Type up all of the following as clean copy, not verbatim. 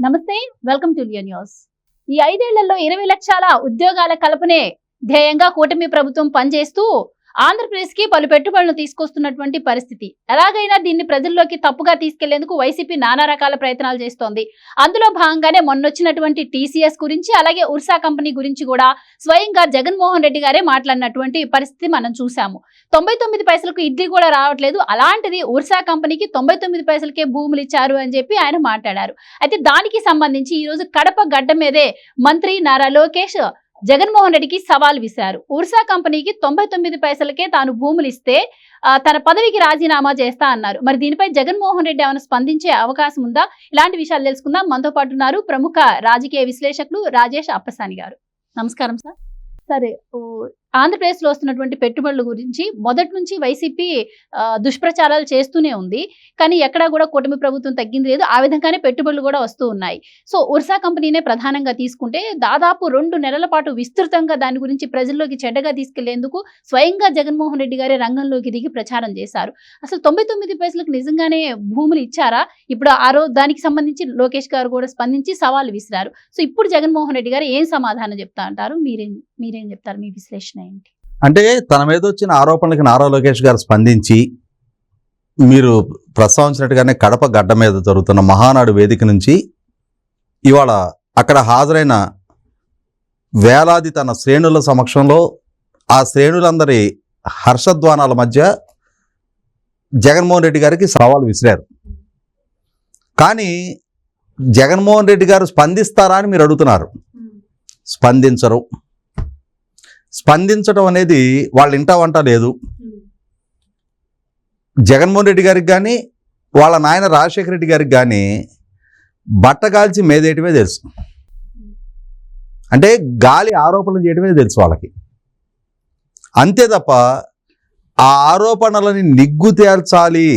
నమస్తే, welcome to Leo news. ఈ 5 ఏళ్లలో 20 లక్షల ఉద్యోగాల కల్పనే ధ్యేయంగా కూటమి ప్రభుత్వం పనిచేస్తూ ఆంధ్రప్రదేశ్ కి పలు పెట్టుబడులను తీసుకొస్తున్నటువంటి పరిస్థితి. ఎలాగైనా దీన్ని ప్రజల్లోకి తప్పుగా తీసుకెళ్లేందుకు వైసీపీ నానా రకాల ప్రయత్నాలు చేస్తోంది. అందులో భాగంగానే మొన్నొచ్చినటువంటి టీసీఎస్ గురించి, అలాగే ఉర్సా కంపెనీ గురించి కూడా స్వయంగా జగన్మోహన్ రెడ్డి గారే మాట్లాడినటువంటి పరిస్థితి మనం చూసాము. 99 పైసలకు ఇడ్లీ కూడా రావట్లేదు, అలాంటిది ఉర్సా కంపెనీకి 99 పైసలకే భూములు ఇచ్చారు అని చెప్పి ఆయన మాట్లాడారు. అయితే దానికి సంబంధించి ఈ రోజు కడప గడ్డ మీదే మంత్రి నారా లోకేష్ జగన్మోహన్ రెడ్డికి సవాల్ విసిరారు. ఉర్సా కంపెనీకి 99 పైసలకే తాను భూములు ఇస్తే తన పదవికి రాజీనామా చేస్తా అన్నారు. మరి దీనిపై జగన్మోహన్ రెడ్డి ఏమైనా స్పందించే అవకాశం ఉందా? ఇలాంటి విషయాలు తెలుసుకుందాం. మనతో పాటు ఉన్నారు ప్రముఖ రాజకీయ విశ్లేషకులు రాజేష్ అప్పసాని గారు. నమస్కారం సార్. సరే, ఆంధ్రప్రదేశ్ లో వస్తున్నటువంటి పెట్టుబడుల గురించి మొదటి నుంచి వైసీపీ దుష్ప్రచారాలు చేస్తూనే ఉంది, కానీ ఎక్కడా కూడా కూటమి ప్రభుత్వం తగ్గింది లేదు. ఆ విధంగానే పెట్టుబడులు కూడా వస్తూ ఉన్నాయి. సో ఉర్సా కంపెనీనే ప్రధానంగా తీసుకుంటే దాదాపు 2 నెలల పాటు విస్తృతంగా దాని గురించి ప్రజల్లోకి చెడ్డగా తీసుకెళ్లేందుకు స్వయంగా జగన్మోహన్ రెడ్డి గారే రంగంలోకి దిగి ప్రచారం చేశారు. అసలు 99 పైసలకు నిజంగానే భూములు ఇచ్చారా? ఇప్పుడు ఆ రోజు దానికి సంబంధించి లోకేష్ గారు కూడా స్పందించి సవాల్ విసిరారు. సో ఇప్పుడు జగన్మోహన్ రెడ్డి గారు ఏం సమాధానం చెప్తా అంటారు? మీరేం చెప్తారు? మీ విశ్లేషణ ఏంటి? అంటే తన మీద వచ్చిన ఆరోపణలకి నారా లోకేష్ గారు స్పందించి, మీరు ప్రస్తావించినట్టుగానే కడప గడ్డ మీద జరుగుతున్న మహానాడు వేదిక నుంచి ఇవాళ అక్కడ హాజరైన వేలాది తన శ్రేణుల సమక్షంలో ఆ శ్రేణులందరి హర్షధ్వానాల మధ్య జగన్మోహన్ రెడ్డి గారికి సవాల్ విసిరారు. కానీ జగన్మోహన్ రెడ్డి గారు స్పందిస్తారా అని మీరు అడుగుతున్నారు. స్పందించరు. స్పందించడం అనేది వాళ్ళ ఇంటా వంట లేదు. జగన్మోహన్ రెడ్డి గారికి కానీ వాళ్ళ నాయన రాజశేఖర రెడ్డి గారికి కానీ బట్టగాల్చి మేదేయటమే తెలుసు. అంటే గాలి ఆరోపణలు చేయటమే తెలుసు వాళ్ళకి. అంతే తప్ప ఆ ఆరోపణలని నిగ్గు తేల్చాలి,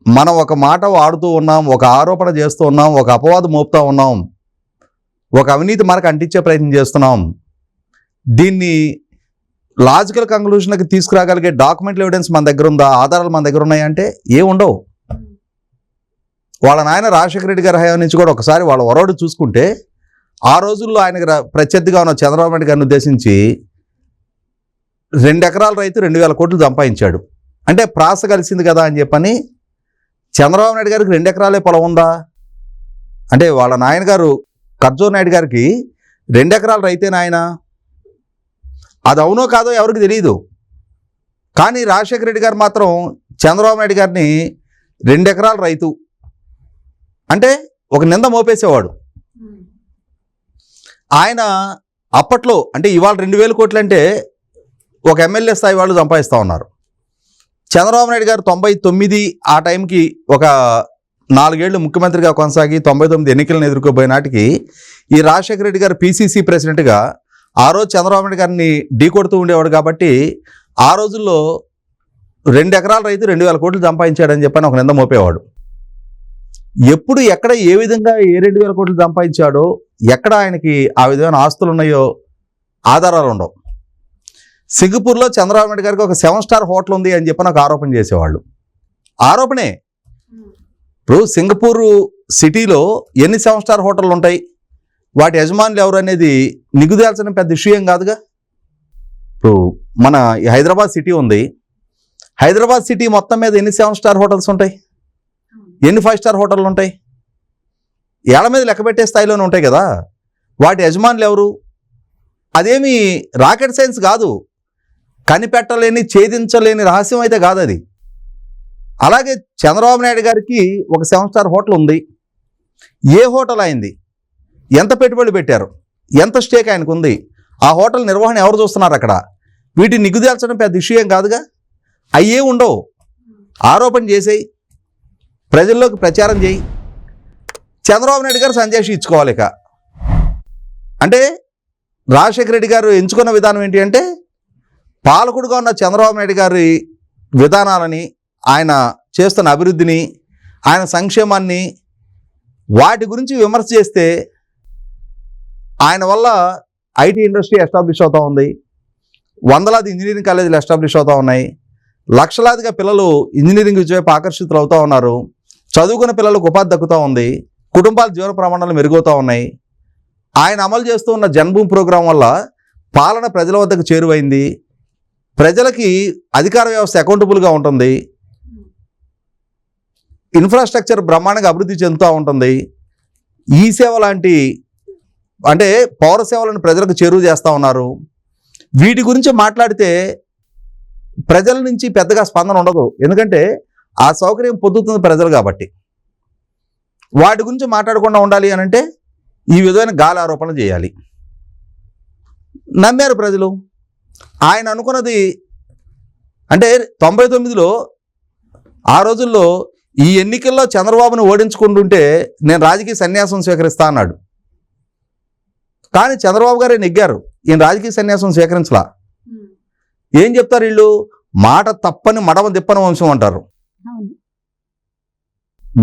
మనం ఒక మాట వాడుతూ ఉన్నాం, ఒక ఆరోపణ చేస్తూ ఉన్నాం, ఒక అపవాదం మోపుతూ ఉన్నాం, ఒక అవినీతి మనకు అంటించే ప్రయత్నం చేస్తున్నాం, దీన్ని లాజికల్ కంక్లూషన్కి తీసుకురాగలిగే డాక్యుమెంటల్ ఎవిడెన్స్ మన దగ్గర ఉందా, ఆధారాలు మన దగ్గర ఉన్నాయంటే ఏముండవు. వాళ్ళ నాయన రాజశేఖర రెడ్డి గారి హయాం నుంచి కూడా ఒకసారి వాళ్ళ వరవడు చూసుకుంటే ఆ రోజుల్లో ఆయనకు ప్రత్యర్థిగా ఉన్న చంద్రబాబు నాయుడు గారిని ఉద్దేశించి 2 ఎకరాల రైతు 2,000 కోట్లు సంపాదించాడు. అంటే ప్రాస కలిసింది కదా అని చెప్పని చంద్రబాబు నాయుడు గారికి 2 ఎకరాలే పొలం ఉందా అంటే వాళ్ళ నాయన గారు కర్జోర్ నాయుడు గారికి 2 ఎకరాల రైతే నాయన, అది అవునో కాదో ఎవరికి తెలియదు. కానీ రాజశేఖర రెడ్డి గారు మాత్రం చంద్రబాబు నాయుడు గారిని 2 ఎకరాల రైతు అంటే ఒక నింద మోపేసేవాడు. ఆయన అప్పట్లో అంటే ఇవాళ 2,000 కోట్లు అంటే ఒక ఎమ్మెల్యే స్థాయి వాళ్ళు సంపాదిస్తూ ఉన్నారు. చంద్రబాబు నాయుడు గారు 99 ఆ టైంకి ఒక 4 ఏళ్ళు ముఖ్యమంత్రిగా కొనసాగి 99 ఎన్నికలను ఎదుర్కోబోయే నాటికి ఈ రాజశేఖర రెడ్డి గారు పిసిసి ప్రెసిడెంట్గా ఆ రోజు చంద్రబాబు నాయుడు గారిని ఢీకొడుతూ ఉండేవాడు. కాబట్టి ఆ రోజుల్లో 2 ఎకరాల రైతు 2,000 కోట్లు సంపాదించాడని చెప్పని ఒక నింద మోపేవాడు. ఎప్పుడు ఎక్కడ ఏ విధంగా ఏ 2,000 కోట్లు సంపాదించాడో, ఎక్కడ ఆయనకి ఆ విధమైన ఆస్తులు ఉన్నాయో ఆధారాలు ఉండవు. సింగపూర్లో చంద్రబాబు నాయుడు గారికి ఒక 7 స్టార్ హోటల్ ఉంది అని చెప్పి నాకు ఆరోపణ చేసేవాళ్ళు. ఆరోపణే. ఇప్పుడు సింగపూర్ సిటీలో ఎన్ని 7 స్టార్ హోటళ్ళు ఉంటాయి, వాటి యజమానులు ఎవరు అనేది నిగుదేల్చిన పెద్ద ఇష్యూ ఏం కాదుగా. ఇప్పుడు మన హైదరాబాద్ సిటీ ఉంది, హైదరాబాద్ సిటీ మొత్తం మీద ఎన్ని 7 స్టార్ హోటల్స్ ఉంటాయి, ఎన్ని 5 స్టార్ హోటళ్ళు ఉంటాయి, ఏళ్ల మీద లెక్క పెట్టే స్థాయిలోనే ఉంటాయి కదా. వాటి యజమానులు ఎవరు? అదేమి రాకెట్ సైన్స్ కాదు, కనిపెట్టలేని ఛేదించలేని రహస్యం అయితే కాదు అది. అలాగే చంద్రబాబు నాయుడు గారికి ఒక 7 స్టార్ హోటల్ ఉంది. ఏ హోటల్ అయింది, ఎంత పెట్టుబడులు పెట్టారు, ఎంత స్టేక్ ఆయనకు ఉంది, ఆ హోటల్ నిర్వహణ ఎవరు చూస్తున్నారు అక్కడ, వీటిని నిగ్గుదేల్చడం పెద్ద ఇష్యూ ఏం కాదుగా. అయ్యే ఉండవు. ఆరోపణ చేసేయి, ప్రజల్లోకి ప్రచారం చేయి. చంద్రబాబు నాయుడు గారు సంజాషి ఇచ్చుకోవాలి. ఇక అంటే రాజశేఖర రెడ్డి గారు ఎంచుకున్న విధానం ఏంటి అంటే, పాలకుడుగా ఉన్న చంద్రబాబు నాయుడు గారి విధానాలని, ఆయన చేస్తున్న అభివృద్ధిని, ఆయన సంక్షేమాన్ని, వాటి గురించి విమర్శ చేస్తే ఆయన వల్ల ఐటీ ఇండస్ట్రీ ఎస్టాబ్లిష్ అవుతూ ఉంది, వందలాది ఇంజనీరింగ్ కాలేజీలు ఎస్టాబ్లిష్ అవుతూ ఉన్నాయి, లక్షలాదిగా పిల్లలు ఇంజనీరింగ్ వైపు ఆకర్షితులు అవుతూ ఉన్నారు, చదువుకున్న పిల్లలకు ఉపాధి దక్కుతూ ఉంది, కుటుంబాల జీవన ప్రమాణాలు మెరుగవుతూ ఉన్నాయి. ఆయన అమలు చేస్తూ ఉన్న జన్మభూమి ప్రోగ్రాం వల్ల పాలన ప్రజల వద్దకు చేరువైంది. ప్రజలకి అధికార వ్యవస్థ అకౌంటబుల్గా ఉంటుంది. ఇన్ఫ్రాస్ట్రక్చర్ బ్రహ్మాండంగా అభివృద్ధి చెందుతూ ఉంటుంది. ఈ సేవ లాంటి అంటే పౌర సేవలను ప్రజలకు చేరువ చేస్తూ ఉన్నారు. వీటి గురించి మాట్లాడితే ప్రజల నుంచి పెద్దగా స్పందన ఉండదు. ఎందుకంటే ఆ సౌకర్యం పొందుతుంది ప్రజలు కాబట్టి. వాటి గురించి మాట్లాడకుండా ఉండాలి అని అంటే ఈ విధమైన గాలి ఆరోపణలు చేయాలి. నమ్మారు ప్రజలు. ఆయన అనుకున్నది అంటే 99లో ఆ రోజుల్లో ఈ ఎన్నికల్లో చంద్రబాబును ఓడించుకుంటుంటే నేను రాజకీయ సన్యాసం స్వీకరిస్తా అన్నాడు. కానీ చంద్రబాబు గారే నెగ్గారు. ఈయన రాజకీయ సన్యాసం స్వీకరించలా. ఏం చెప్తారు వీళ్ళు? మాట తప్పని మడమ తిప్పని వంశం అంటారు.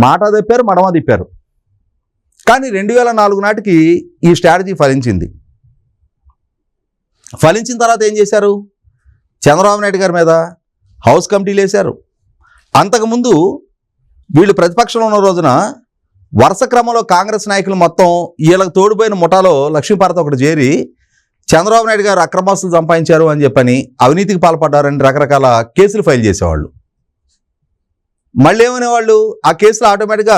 మాట తిప్పారు, మడమ తిప్పారు. కానీ 2004 నాటికి ఈ స్ట్రాటజీ ఫలించింది. ఫలించిన తర్వాత ఏం చేశారు? చంద్రబాబు నాయుడు గారి మీద హౌస్ కమిటీలు వేశారు. అంతకుముందు వీళ్ళు ప్రతిపక్షంలో ఉన్న రోజున వరుస క్రమంలో కాంగ్రెస్ నాయకులు మొత్తం వీళ్ళకి తోడుపోయిన ముఠాలో లక్ష్మీపార్వతి ఒకటి చేరి చంద్రబాబు నాయుడు గారు అక్రమాస్తులు సంపాదించారు అని చెప్పని, అవినీతికి పాల్పడ్డారని రకరకాల కేసులు ఫైల్ చేసేవాళ్ళు. మళ్ళీ ఏమనేవాళ్ళు? ఆ కేసులు ఆటోమేటిక్గా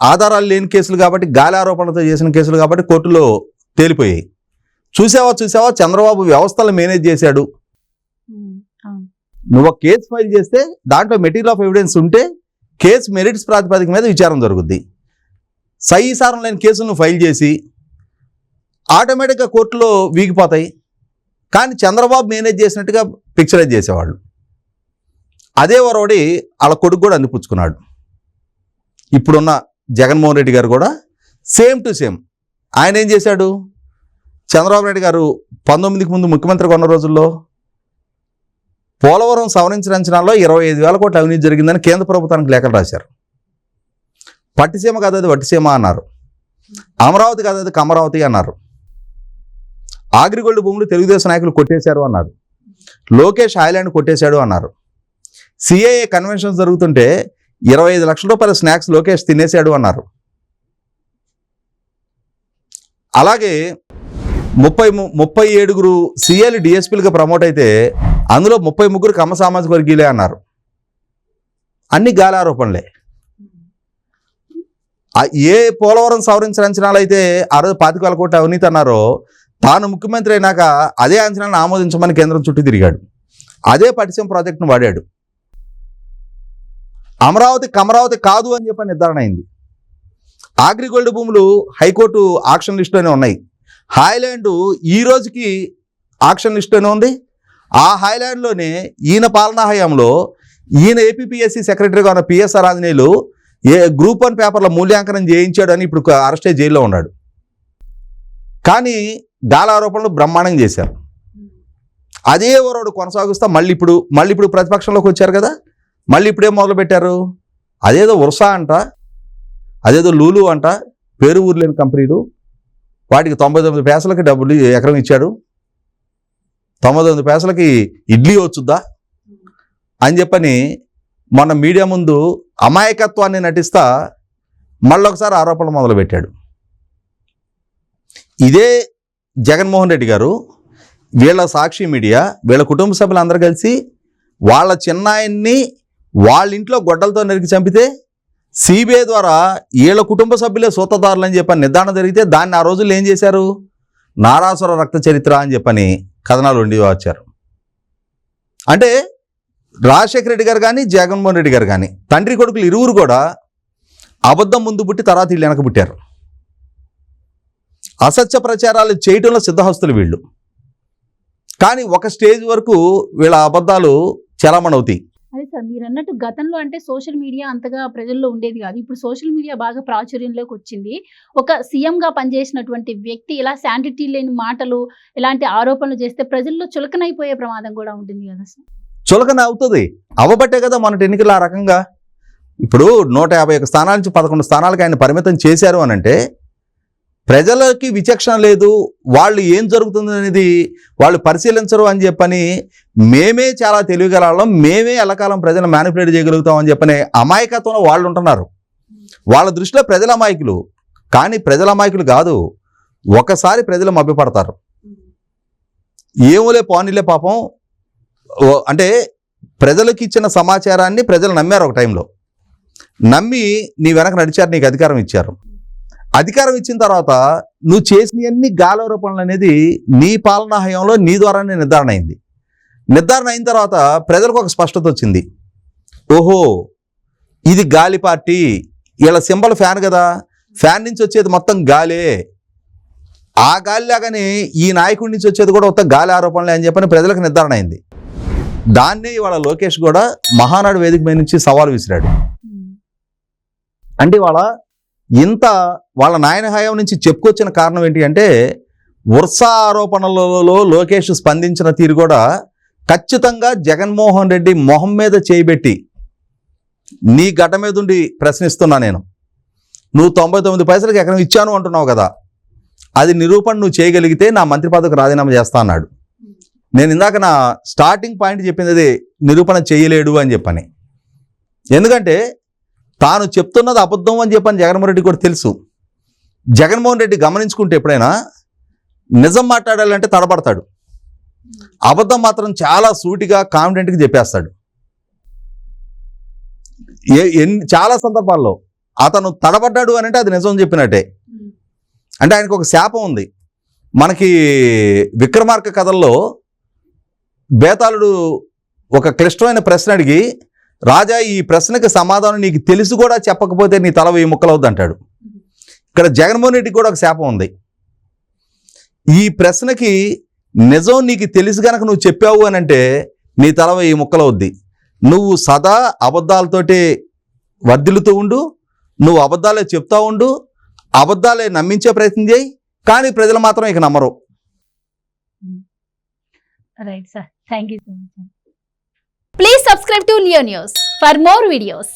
ఆధారాలు లేని కేసులు కాబట్టి, గాలి ఆరోపణలతో చేసిన కేసులు కాబట్టి కోర్టులో తేలిపోయాయి. చూసావా చంద్రబాబు వ్యవస్థలు మేనేజ్ చేశాడు. నువ్వు కేసు ఫైల్ చేస్తే దాంట్లో మెటీరియల్ ఆఫ్ ఎవిడెన్స్ ఉంటే కేసు మెరిట్స్ ప్రాతిపదిక మీద విచారణ జరుగుద్ది. సహీసారం లేని కేసులను ఫైల్ చేసి ఆటోమేటిక్గా కోర్టులో వీగిపోతాయి. కానీ చంద్రబాబు మేనేజ్ చేసినట్టుగా పిక్చరైజ్ చేసేవాళ్ళు. అదే వరవడి వాళ్ళ కొడుకు కూడా అందిపుచ్చుకున్నాడు. ఇప్పుడున్న జగన్మోహన్ రెడ్డి గారు కూడా సేమ్ టు సేమ్. ఆయన ఏం చేశాడు? చంద్రబాబు నాయుడు గారు 19కి ముందు ముఖ్యమంత్రిగా ఉన్న రోజుల్లో పోలవరం సవరించిన అంచనాల్లో 25,000 కోట్ల అవినీతి జరిగిందని కేంద్ర ప్రభుత్వానికి లేఖలు రాశారు. పట్టిసీమ కాదు అది వట్టిసీమ అన్నారు. అమరావతి కాదు అది కమరావతి అన్నారు. ఆగ్రిగోల్డ్ భూములు తెలుగుదేశం నాయకులు కొట్టేశారు అన్నారు. లోకేష్ ఐలాండ్ కొట్టేశాడు అన్నారు. సిఏఏ కన్వెన్షన్స్ జరుగుతుంటే 25 లక్షల రూపాయల స్నాక్స్ లోకేష్ తినేశాడు అన్నారు. అలాగే 37 సీఏలు డిఎస్పీలుగా ప్రమోట్ అయితే అందులో 33 కమ్మ సామాజిక వర్గీయులే అన్నారు. అన్ని గాలి ఆరోపణలే. ఏ పోలవరం సవరించిన అంచనాలు అయితే ఆ రోజు 25,000 కోట్ల అవినీతి అన్నారో, తాను ముఖ్యమంత్రి అయినాక అదే అంచనాలను ఆమోదించమని కేంద్రం చుట్టూ తిరిగాడు. అదే పట్టిసీమ ప్రాజెక్టును వాడాడు. అమరావతి కమరావతి కాదు అని చెప్పి నిర్ధారణ అయింది. ఆగ్రిగోల్డ్ భూములు హైకోర్టు ఆక్షన్ లిస్టులోనే ఉన్నాయి. హైలాండ్ ఈ రోజుకి ఆక్షన్ లిస్టులోనే ఉంది. ఆ హైలాండ్లోనే ఈయన పాలనా హయాంలో ఈయన ఏపీపీఎస్సీ సెక్రటరీగా ఉన్న పిఎస్ఆర్ ఆంజనేయులు గ్రూప్ 1 పేపర్ల మూల్యాంకనం చేయించాడు అని ఇప్పుడు అరెస్ట్ అయ్యి జైల్లో ఉన్నాడు. కానీ గాలి ఆరోపణలు బ్రహ్మాండంగా చేశారు. అదే ఓరోడు కొనసాగిస్తా మళ్ళీ ఇప్పుడు ప్రతిపక్షంలోకి వచ్చారు కదా, మళ్ళీ ఇప్పుడేం మొదలుపెట్టారు? అదేదో ఉర్సా అంట, అదేదో లూలు అంట, పేరు ఊరు లేని కంపెనీలు, వాటికి 99 పైసలకి డబ్బులు ఎకరం ఇచ్చాడు, 99 పైసలకి ఇడ్లీ వచ్చుద్దా అని చెప్పని మొన్న మీడియా ముందు అమాయకత్వాన్ని నటిస్తా మళ్ళొకసారి ఆరోపణలు మొదలుపెట్టాడు. ఇదే జగన్మోహన్ రెడ్డి గారు, వీళ్ళ సాక్షి మీడియా, వీళ్ళ కుటుంబ సభ్యులు అందరూ కలిసి వాళ్ళ చిన్నాయన్ని వాళ్ళ ఇంట్లో గొడ్డలతో నరికి చంపితే సిబిఐ ద్వారా వీళ్ళ కుటుంబ సభ్యులే సూత్రధారులు అని చెప్పని నిర్ధారణ జరిగితే దాన్ని ఆ రోజుల్లో ఏం చేశారు? నారాసుర రక్త చరిత్ర అని చెప్పని కథనాలు వండి వచ్చారు. అంటే రాజశేఖర రెడ్డి గారు కానీ జగన్మోహన్ రెడ్డి గారు కానీ తండ్రి కొడుకులు ఇరువురు కూడా అబద్ధం ముందు పుట్టి తర్వాత వీళ్ళు వెనక పుట్టారు. అసత్య ప్రచారాలు చేయటంలో సిద్ధహస్తులు వీళ్ళు. కానీ ఒక స్టేజ్ వరకు వీళ్ళ అబద్ధాలు చలామణవుతాయి. అదే సార్, మీరు అన్నట్టు గతంలో అంటే సోషల్ మీడియా అంతగా ప్రజల్లో ఉండేది కాదు. ఇప్పుడు సోషల్ మీడియా బాగా ప్రాచుర్యంలోకి వచ్చింది. ఒక సీఎంగా పనిచేసినటువంటి వ్యక్తి ఇలా శాంటిటీ లేని మాటలు, ఇలాంటి ఆరోపణలు చేస్తే ప్రజల్లో చులకనైపోయే ప్రమాదం కూడా ఉంటుంది కదా సార్. చులకన అవుతుంది. అవ్వబట్టే కదా మొన్నటి ఎన్నికలు ఆ రకంగా. ఇప్పుడు 151 స్థానాల నుంచి 11 స్థానాలకు ఆయన పరిమితం చేశారు అని అంటే ప్రజలకి విచక్షణ లేదు, వాళ్ళు ఏం జరుగుతుంది అనేది వాళ్ళు పరిశీలించరు అని చెప్పని మేమే చాలా తెలివిగలం, మేమే ఎల్లకాలం ప్రజలను మ్యానిపులేట్ చేయగలుగుతాం అని చెప్పని అమాయకత్వంలో వాళ్ళు ఉంటున్నారు. వాళ్ళ దృష్టిలో ప్రజల అమాయకులు. కానీ ప్రజల అమాయకులు కాదు. ఒకసారి ప్రజలు మభ్యపడతారు. ఏమోలే పోనీలే పాపం, అంటే ప్రజలకు ఇచ్చిన సమాచారాన్ని ప్రజలు నమ్మారు. ఒక టైంలో నమ్మి నీ వెనక నడిచారు, నీకు అధికారం ఇచ్చారు. అధికారం ఇచ్చిన తర్వాత నువ్వు చేసినవన్నీ గాలారోపణలు అనేది నీ పాలనా హయాంలో నీ ద్వారానే నిర్ధారణ అయింది. నిర్ధారణ అయిన తర్వాత ప్రజలకు ఒక స్పష్టత వచ్చింది. ఓహో, ఇది గాలి పార్టీ, ఇలా సింబల్ ఫ్యాన్ కదా, ఫ్యాన్ నుంచి వచ్చేది మొత్తం గాలే, ఆ గాలి లాగానే ఈ నాయకుడి నుంచి వచ్చేది కూడా మొత్తం గాలి ఆరోపణలే అని చెప్పని ప్రజలకు నిర్ధారణ అయింది. దాన్నే ఇవాళ లోకేష్ కూడా మహానాడు వేదిక మీద నుంచి సవాల్ విసిరాడు. అంటే ఇవాళ ఇంత వాళ్ళ నాయన హయాం నుంచి చెప్పుకొచ్చిన కారణం ఏంటి అంటే, వరుస ఆరోపణలలో లోకేష్ స్పందించిన తీరు కూడా ఖచ్చితంగా జగన్మోహన్ రెడ్డి మొహం మీద చేయబెట్టి, నీ గడ్డ మీద ఉండి ప్రశ్నిస్తున్నా నేను, నువ్వు 99 పైసలకి ఎకరం ఇచ్చాను అంటున్నావు కదా, అది నిరూపణ నువ్వు చేయగలిగితే నా మంత్రి పదవికి రాజీనామా చేస్తా అన్నాడు. నేను ఇందాక నా స్టార్టింగ్ పాయింట్ చెప్పింది అదే, నిరూపణ చేయలేడు అని చెప్పని. ఎందుకంటే తాను చెప్తున్నది అబద్ధం అని చెప్పని జగన్మోహన్ రెడ్డి కూడా తెలుసు. జగన్మోహన్ రెడ్డి గమనించుకుంటే ఎప్పుడైనా నిజం మాట్లాడాలంటే తడబడతాడు, అబద్ధం మాత్రం చాలా సూటిగా కాన్ఫిడెంట్గా చెప్పేస్తాడు. చాలా సందర్భాల్లో అతను తడబడ్డాడు అని అంటే అది నిజం చెప్పినట్టే. అంటే ఆయనకు ఒక శాపం ఉంది. మనకి విక్రమార్క కథల్లో బేతాళుడు ఒక క్లిష్టమైన ప్రశ్న అడిగి, రాజా ఈ ప్రశ్నకి సమాధానం నీకు తెలిసి కూడా చెప్పకపోతే నీ తల 1000 ముక్కలవుద్ది అంటాడు. ఇక్కడ జగన్మోహన్ రెడ్డికి కూడా ఒక శాపం ఉంది. ఈ ప్రశ్నకి నిజం నీకు తెలిసి కనుక నువ్వు చెప్పావు అని అంటే నీ తల 1000 ముక్కలవుద్ది. నువ్వు సదా అబద్ధాలతోటి వర్ధిల్లుతూ ఉండు, నువ్వు అబద్ధాలే చెప్తా ఉండు, అబద్ధాలే నమ్మించే ప్రయత్నం చేయి, కానీ ప్రజలు మాత్రం ఇక నమ్మరు. Right sir, thank you so much. Please subscribe to Leo news for more videos.